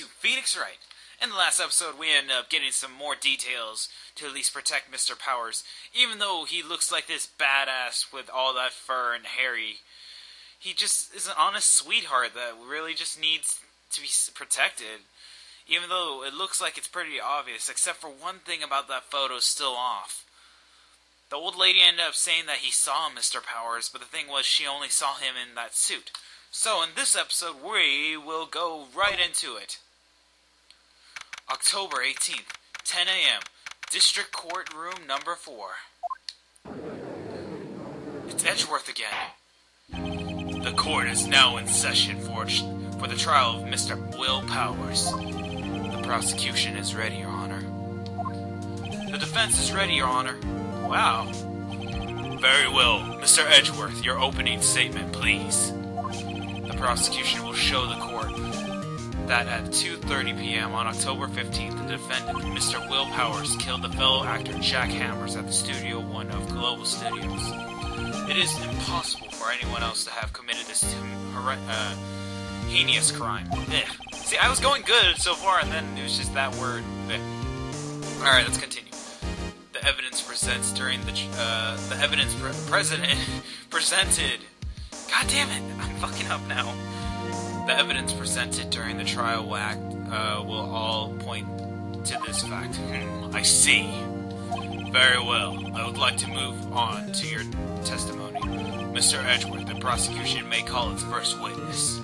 to Phoenix Wright. In the last episode, we ended up getting some more details to at least protect Mr. Powers. Even though he looks like this badass with all that fur and hairy, he just is an honest sweetheart that really just needs to be protected. Even though it looks like it's pretty obvious, except for one thing about that photo is still off. The old lady ended up saying that he saw Mr. Powers, but the thing was she only saw him in that suit. So in this episode, we will go right into it. October 18th, 10 a.m., District Court Room number 4. It's Edgeworth again. The court is now in session for the trial of Mr. Will Powers. The prosecution is ready, Your Honor. The defense is ready, Your Honor. Wow. Very well. Mr. Edgeworth, your opening statement, please. The prosecution will show the court that at 2:30 p.m. on October 15th, the defendant, Mr. Will Powers, killed the fellow actor Jack Hammers at the Studio 1 of Global Studios. It is impossible for anyone else to have committed this heinous crime. Ugh. See, I was going good so far, and then it was just that word. Alright, let's continue. The evidence presented during presented. God damn it! I'm fucking up now. The evidence presented during the trial will all point to this fact. I see. Very well. I would like to move on to your testimony. Mr. Edgeworth, the prosecution may call its first witness.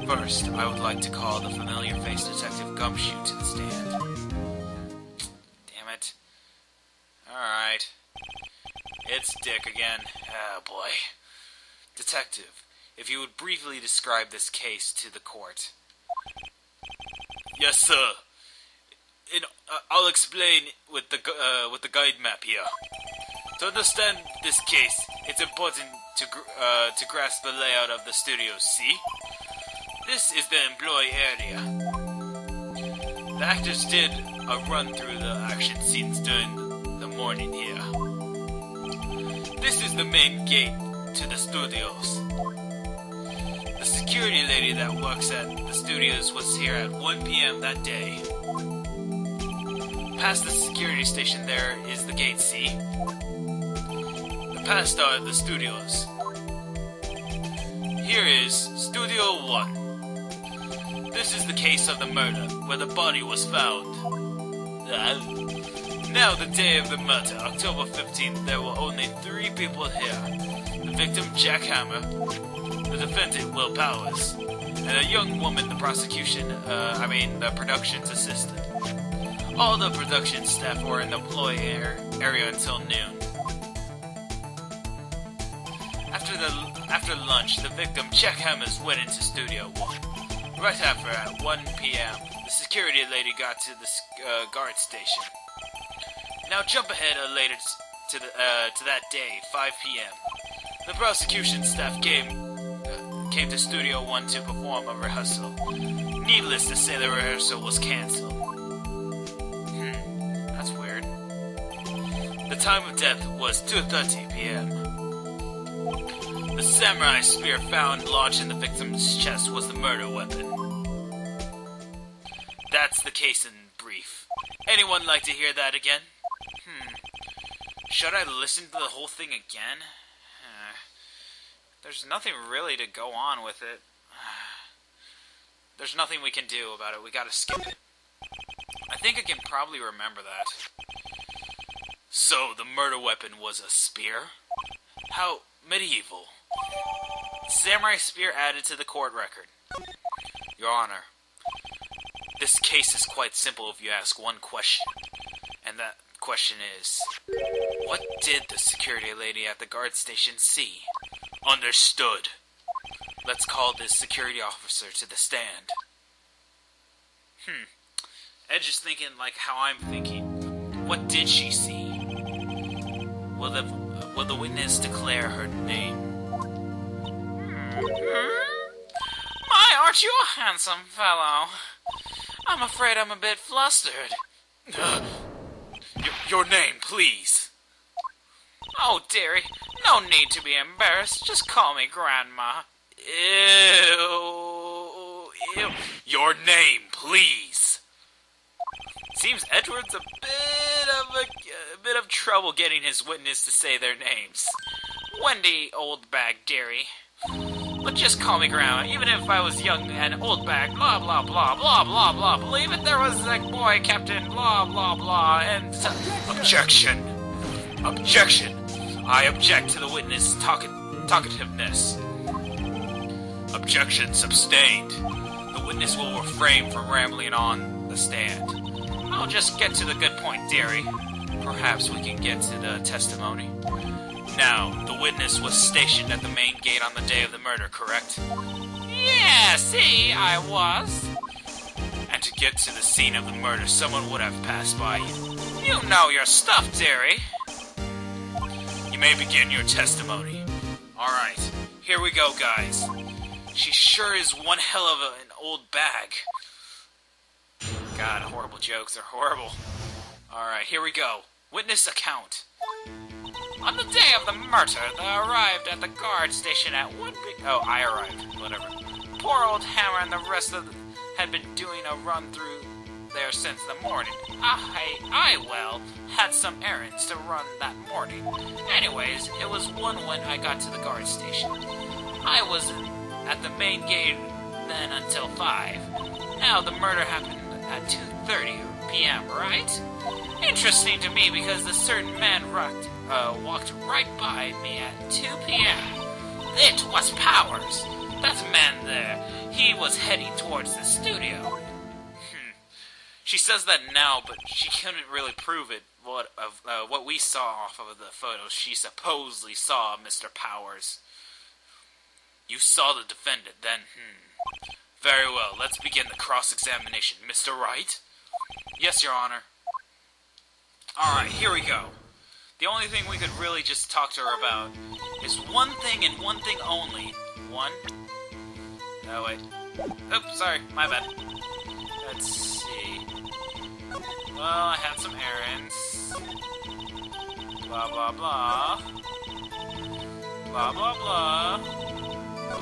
First, I would like to call the familiar-faced Detective Gumshoe to the stand. Damn it. Alright. It's Dick again. Oh boy. Detective, if you would briefly describe this case to the court. Yes, sir. I'll explain with the guide map here. To understand this case, it's important to grasp the layout of the studio. See? This is the employee area. The actors did a run through the action scenes during the morning here. This is the main gate to the studios. The security lady that works at the studios was here at 1 p.m. that day. Past the security station there is the gate, see? The past are the studios. Here is Studio 1. This is the case of the murder, where the body was found. Now the day of the murder, October 15th, there were only 3 people here. The victim, Jack Hammer, the defendant, Will Powers, and a young woman, the the production's assistant. All the production staff were in the employee area until noon. After lunch, the victim, Jack Hammers, went into Studio 1. Right after, at 1 p.m., the security lady got to the guard station. Now jump ahead later to that day, 5 p.m. The prosecution staff came to Studio 1 to perform a rehearsal. Needless to say, the rehearsal was cancelled. That's weird. The time of death was 2:30 p.m. The samurai spear found lodged in the victim's chest was the murder weapon. That's the case in brief. Anyone like to hear that again? Should I listen to the whole thing again? There's nothing really to go on with it. There's nothing we can do about it. We gotta skip it. I think I can probably remember that. So, the murder weapon was a spear? How medieval. Samurai spear added to the court record. Your Honor, this case is quite simple if you ask one question. And that question is, what did the security lady at the guard station see? Understood. Let's call this security officer to the stand. Edge is thinking like how I'm thinking. What did she see? Will the witness declare her name? My, aren't you a handsome fellow? I'm afraid I'm a bit flustered. Your name, please. Oh, dearie, no need to be embarrassed. Just call me Grandma. Ew. Your name, please. Seems Edward's a bit of trouble getting his witness to say their names. Wendy Oldbag, dearie. But just call me Grandma, even if I was young and old bag, blah blah blah blah blah blah. Believe it, there was a boy, Captain, blah blah blah, and objection. Objection. I object to the witness talkativeness. Objection sustained. The witness will refrain from rambling on the stand. I'll just get to the good point, dearie. Perhaps we can get to the testimony. Now, the witness was stationed at the main gate on the day of the murder, correct? Yeah, see, I was. And to get to the scene of the murder, someone would have passed by you. You know your stuff, dearie. You may begin your testimony. Alright, here we go, guys. She sure is one hell of an old bag. God, horrible jokes are horrible. Alright, here we go. Witness account. On the day of the murder, they arrived at the guard station at one big... Oh, I arrived. Whatever. Poor old Hammer and the rest of had been doing a run through there since the morning. Well, had some errands to run that morning. Anyways, it was 1 when I got to the guard station. I was at the main gate then until 5. Now, the murder happened at 2:30 p.m., right? Interesting to me because a certain man walked right by me at 2 p.m. It was Powers. That man there. He was heading towards the studio. She says that now, but she couldn't really prove it. What we saw off of the photos, she supposedly saw Mr. Powers. You saw the defendant, then, Very well, let's begin the cross-examination. Mr. Wright? Yes, Your Honor. Alright, here we go. The only thing we could really just talk to her about is one thing and one thing only. One. Oh, wait. Oops, sorry, my bad. Let's see. Well, I had some errands. Blah, blah, blah. Blah, blah, blah.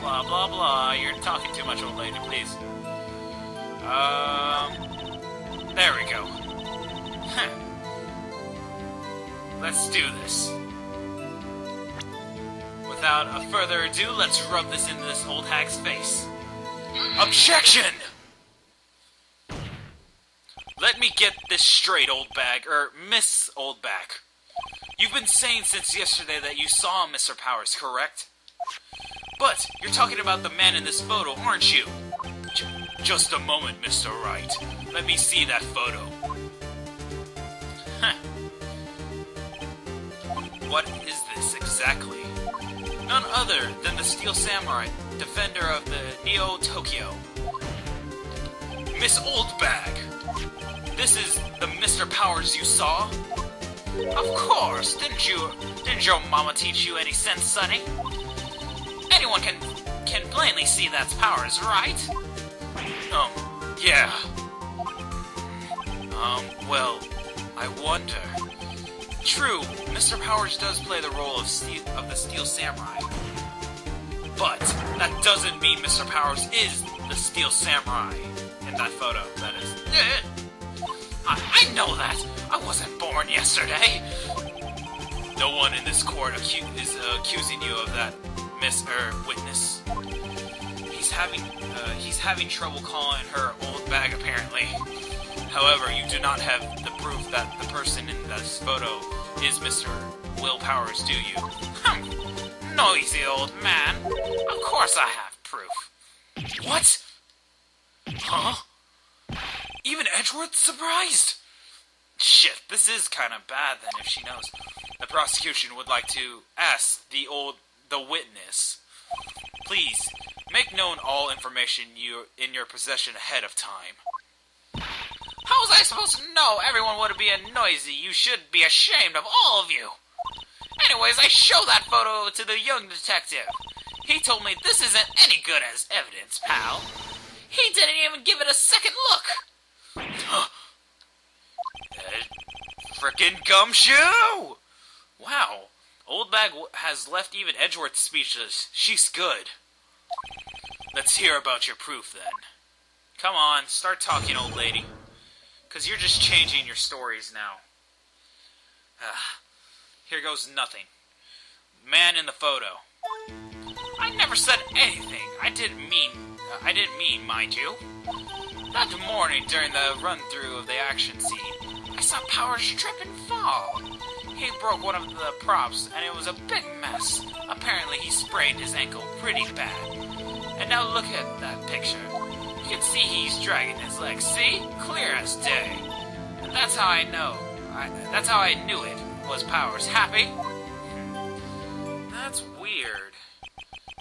Blah, blah, blah. You're talking too much, old lady, please. There we go. Let's do this. Without a further ado, let's rub this into this old hag's face. Objection! Let me get this straight, old bag, Miss Old Bag. You've been saying since yesterday that you saw Mr. Powers, correct? But you're talking about the man in this photo, aren't you? Just a moment, Mr. Wright. Let me see that photo. What is this exactly? None other than the Steel Samurai, defender of the Neo-Tokyo. Miss Oldbag! This is the Mr. Powers you saw? Of course! Didn't your mama teach you any sense, sonny? Anyone can plainly see that's Powers, right? Yeah. Well, I wonder. True, Mr. Powers does play the role of the Steel Samurai. But that doesn't mean Mr. Powers is the Steel Samurai in that photo, that is. I know that! I wasn't born yesterday! No one in this court is accusing you of that, witness. He's having trouble calling her old bag, apparently. However, you do not have the proof that the person in this photo is Mr. Will Powers, do you? Noisy old man. Of course I have proof. What? Huh? Even Edgeworth's surprised? Shit, this is kind of bad then if she knows. The prosecution would like to ask the witness. Please, make known all information in your possession ahead of time. How was I supposed to know everyone would be a noisy? You should be ashamed of all of you. Anyways, I showed that photo to the young detective. He told me this isn't any good as evidence, pal. He didn't even give it a second look. Frickin' gumshoe! Wow, Old Bag has left even Edgeworth speechless. She's good. Let's hear about your proof, then. Come on, start talking, old lady. 'Cause you're just changing your stories now. Here goes nothing. Man in the photo. I never said anything. I didn't mean, mind you. That morning during the run-through of the action scene, I saw Powers trip and fall. He broke one of the props, and it was a big mess. Apparently, he sprained his ankle pretty bad. And now look at that picture. You can see he's dragging his legs. See? Clear as day. And that's how I know. That's how I knew it was Powers. Happy? That's weird.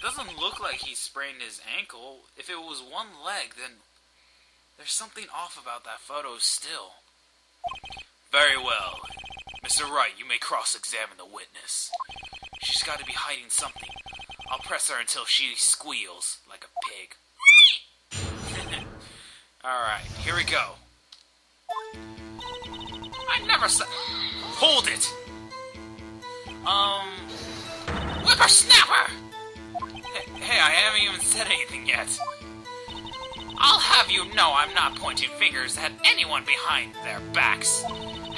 Doesn't look like he sprained his ankle. If it was one leg, then there's something off about that photo still. Very well. Mr. Wright, you may cross-examine the witness. She's got to be hiding something. I'll press her until she squeals like a pig. Alright, here we go. I never said... Hold it! Whippersnapper! Hey, I haven't even said anything yet. I'll have you know I'm not pointing fingers at anyone behind their backs.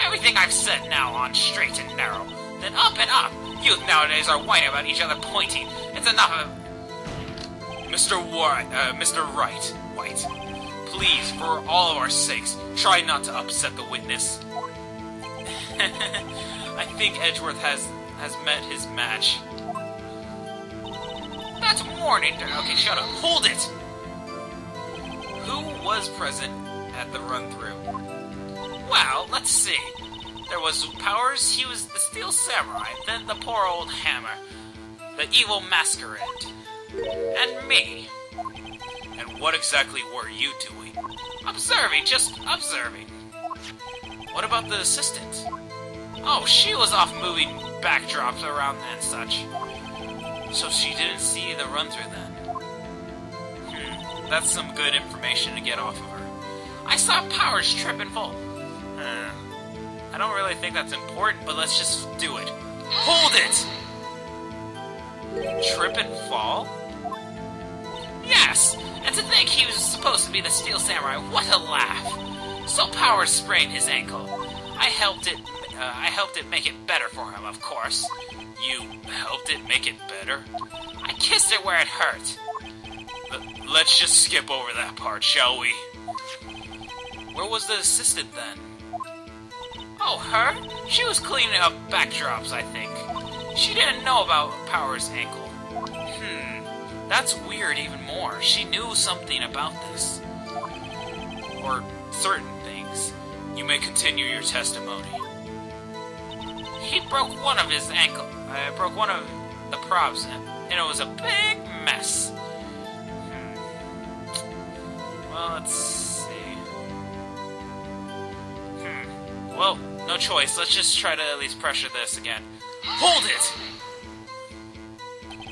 Everything I've said now on straight and narrow. Then up and up. Youth nowadays are whining about each other pointing. It's enough of... Mr. Wright, please, for all of our sakes, try not to upset the witness. I think Edgeworth has met his match. That's morning. Okay, shut up. Hold it! Who was present at the run-through? Well, let's see. There was Powers, he was the Steel Samurai, then the poor old Hammer, the evil Masquerade, and me. And what exactly were you doing? Observing, just observing. What about the assistant? Oh, she was off moving backdrops around and such. So she didn't see the run-through then. That's some good information to get off of her. I saw Powers trip and fall. I don't really think that's important, but let's just do it. Hold it! Trip and fall? Yes! And to think he was supposed to be the Steel Samurai, what a laugh! So Powers sprained his ankle. I helped it make it better for him, of course. You helped it make it better? I kissed it where it hurt. Let's just skip over that part, shall we? Where was the assistant then? Oh, her? She was cleaning up backdrops, I think. She didn't know about Powers' ankle. That's weird even more. She knew something about this. Or certain things. You may continue your testimony. He broke one of his ankle. Broke one of the props, and it was a big mess. Well, let's see. Well, no choice. Let's just try to at least pressure this again. Hold it!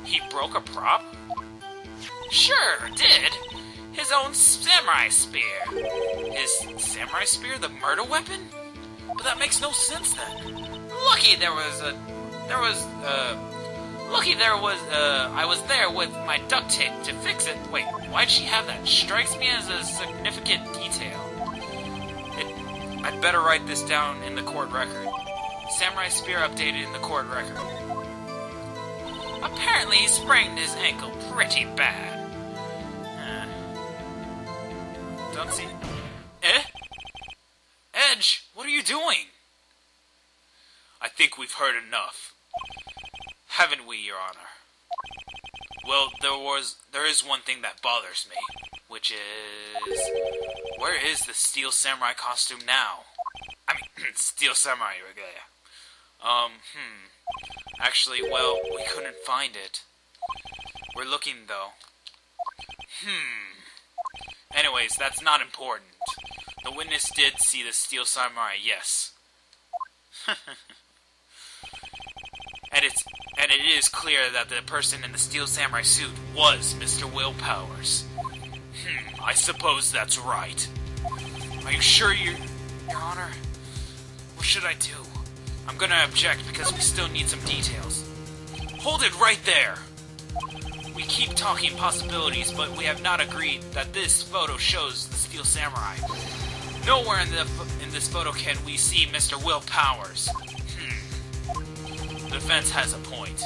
He broke a prop? Sure, did. His own samurai spear. His samurai spear, the murder weapon? But that makes no sense then. I was there with my duct tape to fix it. Wait, why'd she have that? Strikes me as a significant detail. I'd better write this down in the court record. Samurai spear updated in the court record. Apparently he sprained his ankle pretty bad. Don't see... Edge, what are you doing? I think we've heard enough. Haven't we, Your Honor? Well, there is one thing that bothers me, which is... Where is the Steel Samurai costume now? I mean, Steel Samurai regalia. Actually, well, we couldn't find it. We're looking, though. Anyways, that's not important. The witness did see the Steel Samurai, yes. And it is clear that the person in the Steel Samurai suit was Mr. Will Powers. I suppose that's right. Are you sure, Your Honor? What should I do? I'm gonna object because we still need some details. Hold it right there! We keep talking possibilities, but we have not agreed that this photo shows the Steel Samurai. Nowhere in this photo can we see Mr. Will Powers. The defense has a point.